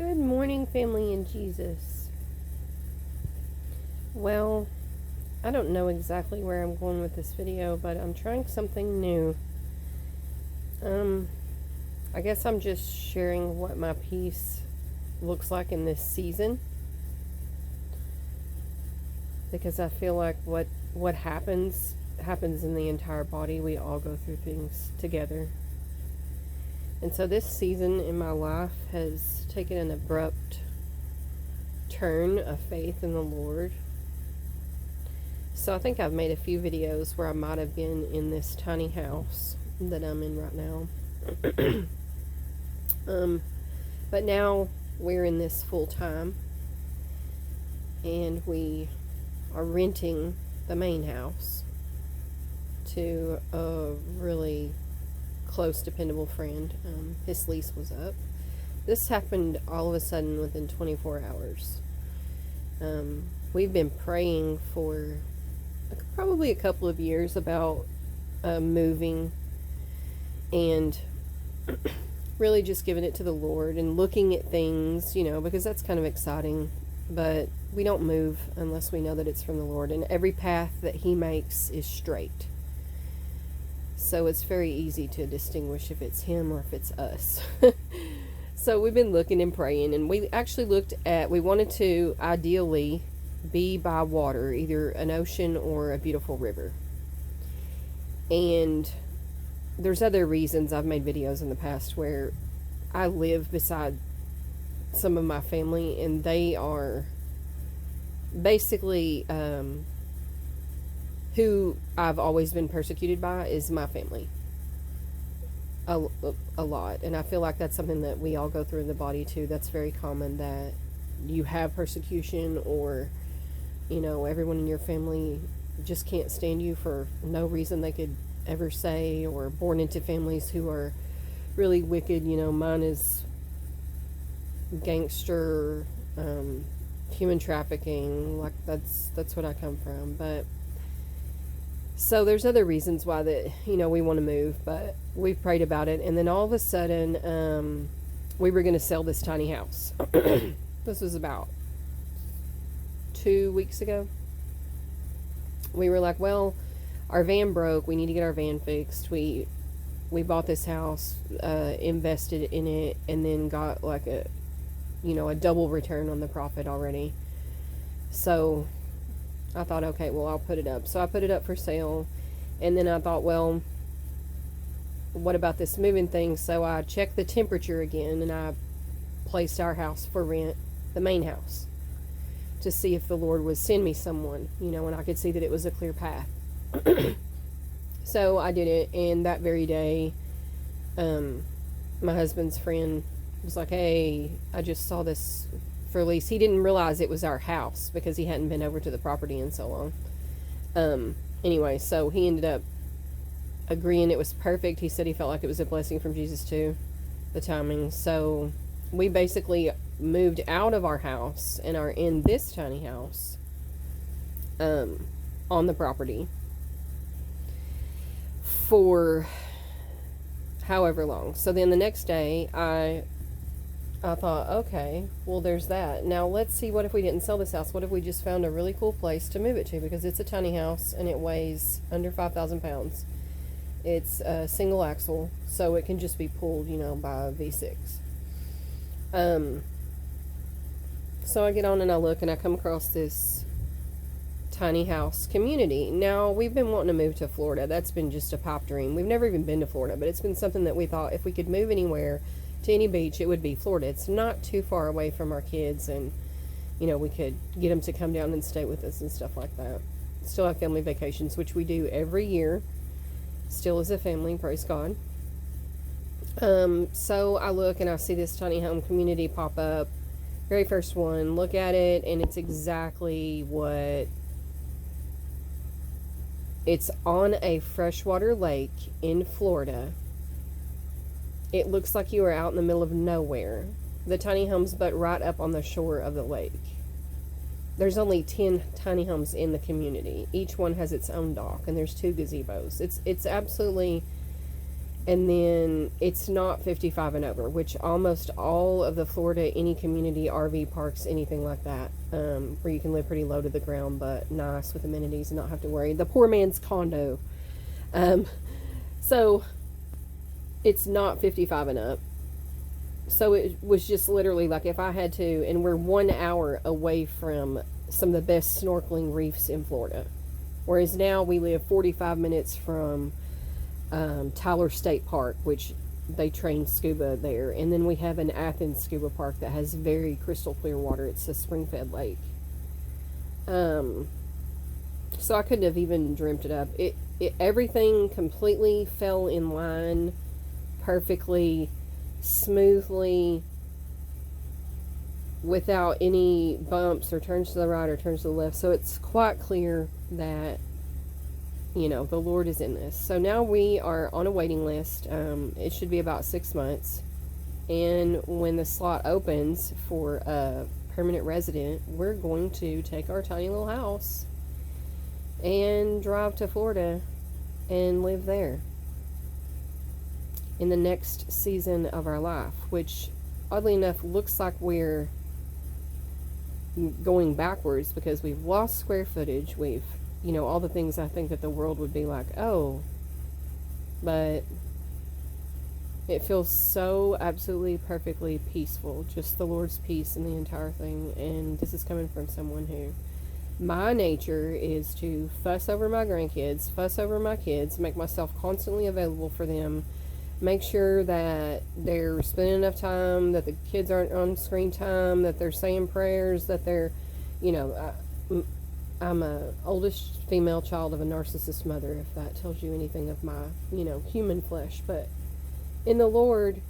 Good morning, family in Jesus. Well, I don't know exactly where I'm going with this video, but I'm trying something new. I guess I'm just sharing what my peace looks like in this season, because I feel like what happens in the entire body. We all go through things together. And so this season in my life has taken an abrupt turn of faith in the Lord. So I think I've made a few videos where I might have been in this tiny house that I'm in right now. But now we're in this full time, and we are renting the main house to a really close, dependable friend. His lease was up. This happened all of a sudden within 24 hours. We've been praying for probably a couple of years about moving, and really just giving it to the Lord and looking at things, because that's kind of exciting. But we don't move unless we know that it's from the Lord, and every path that He makes is straight. So it's very easy to distinguish if it's Him or if it's us. So we've been looking and praying, and we actually we wanted to ideally be by water, either an ocean or a beautiful river. And there's other reasons. I've made videos in the past where I live beside some of my family, and they are basically who I've always been persecuted by is my family. A lot. And I feel like that's something that we all go through in the body too. That's very common, that you have persecution, or everyone in your family just can't stand you for no reason they could ever say, or born into families who are really wicked. Mine is gangster, human trafficking. Like that's what I come from. But so there's other reasons why that we want to move, but we've prayed about it, and then all of a sudden we were going to sell this tiny house. This was about 2 weeks ago. We were like, well, our van broke, we need to get our van fixed. We bought this house, invested in it, and then got like a double return on the profit already. So I thought, okay, well, I'll put it up. So I put it up for sale, and then I thought, well, what about this moving thing? So I checked the temperature again, and I placed our house for rent, the main house, to see if the Lord would send me someone, and I could see that it was a clear path. So I did it, and that very day, my husband's friend was like, hey, I just saw this for lease. He didn't realize it was our house because he hadn't been over to the property in so long. Anyway, so he ended up agreeing it was perfect. He said he felt like it was a blessing from Jesus too, the timing. So we basically moved out of our house and are in this tiny house on the property for however long. So then the next day I thought, okay, well, there's that. Now let's see, what if we didn't sell this house? What if we just found a really cool place to move it to? Because it's a tiny house and it weighs under 5,000 pounds. It's a single axle, so it can just be pulled, by a V6. So I get on and I look, and I come across this tiny house community. Now, we've been wanting to move to Florida. That's been just a pipe dream. We've never even been to Florida, but it's been something that we thought if we could move anywhere to any beach, it would be Florida. It's not too far away from our kids, and we could get them to come down and stay with us and stuff like that. Still have family vacations, which we do every year, still as a family, praise God. So I look and I see this tiny home community pop up, very first one. Look at it, and it's exactly what it's on a freshwater lake in Florida. It looks like you are out in the middle of nowhere. The tiny homes butt right up on the shore of the lake. There's only 10 tiny homes in the community. Each one has its own dock, and there's 2 gazebos. It's absolutely And then it's not 55 and over, which almost all of the Florida, any community, RV parks, anything like that, where you can live pretty low to the ground but nice with amenities and not have to worry. The poor man's condo. So it's not 55 and up. So it was just literally like if I had to, and we're 1 hour away from some of the best snorkeling reefs in Florida. Whereas now we live 45 minutes from Tyler State Park, which they train scuba there. And then we have an Athens scuba park that has very crystal clear water. It's a spring-fed lake. So I couldn't have even dreamt it up. Everything completely fell in line perfectly, smoothly, without any bumps or turns to the right or turns to the left. So it's quite clear that, you know, the Lord is in this. So now we are on a waiting list. It should be about 6 months. And when the slot opens for a permanent resident, we're going to take our tiny little house and drive to Florida and live there in the next season of our life, which oddly enough looks like we're going backwards because we've lost square footage. We've, you know, all the things I think that the world would be like, oh, but it feels so absolutely perfectly peaceful, just the Lord's peace in the entire thing. And this is coming from someone who, my nature is to fuss over my grandkids, fuss over my kids, make myself constantly available for them, make sure that they're spending enough time, that the kids aren't on screen time, that they're saying prayers, that they're, you know, I'm a oldest female child of a narcissist mother, if that tells you anything of my, you know, human flesh. But in the Lord,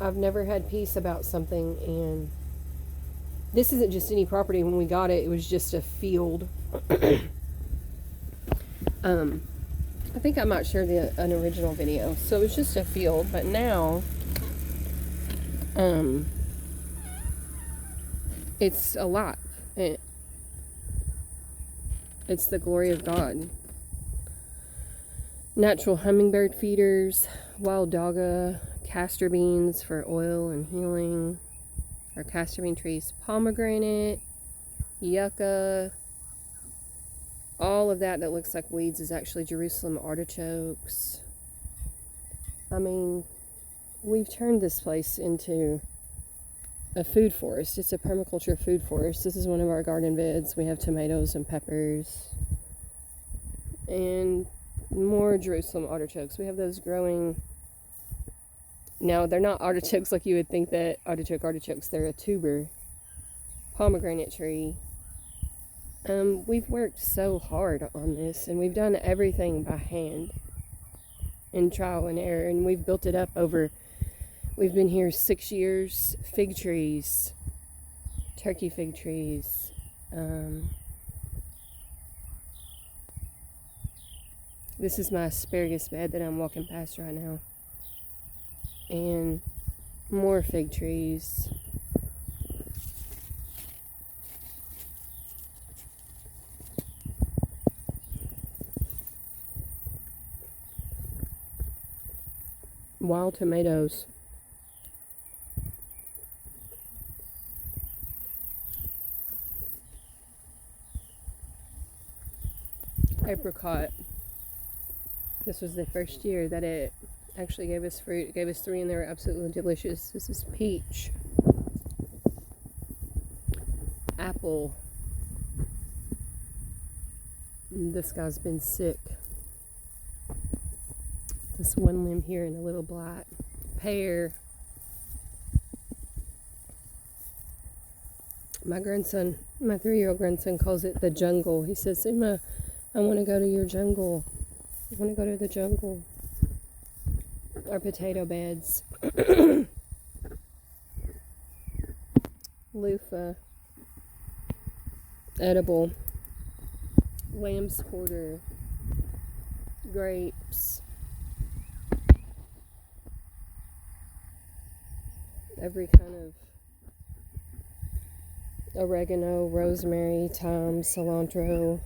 I've never had peace about something, and this isn't just any property. When we got it, it was just a field. I think I might share an original video. So it was just a field, but now, it's a lot. It's the glory of God. Natural hummingbird feeders, wild dogga, castor beans for oil and healing, or castor bean trees, pomegranate, yucca. All of that looks like weeds is actually Jerusalem artichokes. I mean, we've turned this place into a food forest. It's a permaculture food forest. This is one of our garden beds. We have tomatoes and peppers and more Jerusalem artichokes. We have those growing. Now, they're not artichokes like you would think that artichokes. They're a tuber pomegranate tree. We've worked so hard on this, and we've done everything by hand and trial and error, and we've built it up over, we've been here 6 years. Fig trees, turkey fig trees, this is my asparagus bed that I'm walking past right now, and more fig trees. Wild tomatoes. Apricot. This was the first year that it actually gave us fruit. It gave us 3 and they were absolutely delicious. This is peach. Apple. This guy's been sick. This one limb here and a little blight. Pear. My grandson, my 3-year-old grandson, calls it the jungle. He says, Emma, I want to go to your jungle. I want to go to the jungle. Our potato beds. Loofah. Edible. Lamb's quarter. Grapes. Every kind of oregano, rosemary, thyme, cilantro,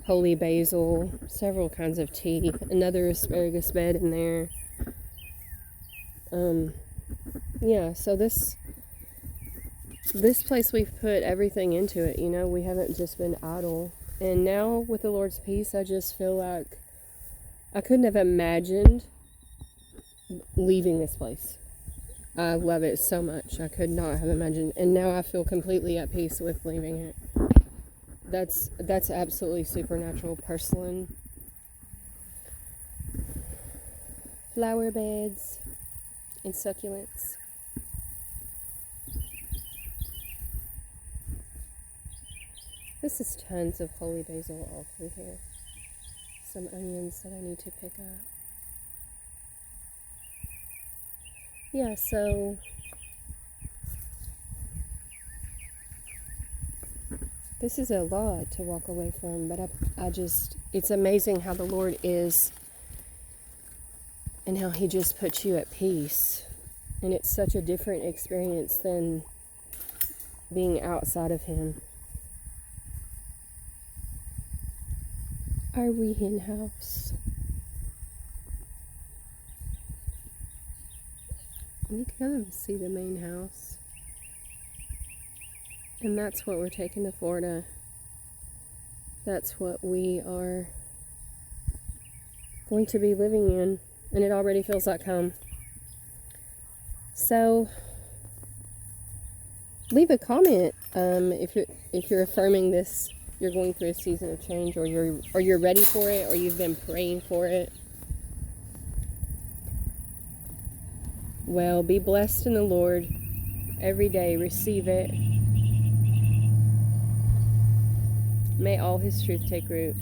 holy basil, several kinds of tea, another asparagus bed in there. Yeah, so this place, we've put everything into it, you know, we haven't just been idle. And now with the Lord's peace, I just feel like I couldn't have imagined leaving this place. I love it so much. I could not have imagined. And now I feel completely at peace with leaving it. That's absolutely supernatural porcelain. Flower beds and succulents. This is tons of holy basil all through here. Some onions that I need to pick up. Yeah, so this is a lot to walk away from, but I just, it's amazing how the Lord is and how He just puts you at peace. And it's such a different experience than being outside of Him. Our wee hen house. You can kind of see the main house. And that's what we're taking to Florida. That's what we are going to be living in. And it already feels like home. So, leave a comment if you're affirming this. You're going through a season of change, or you're ready for it, or you've been praying for it. Well, be blessed in the Lord every day. Receive it. May all His truth take root.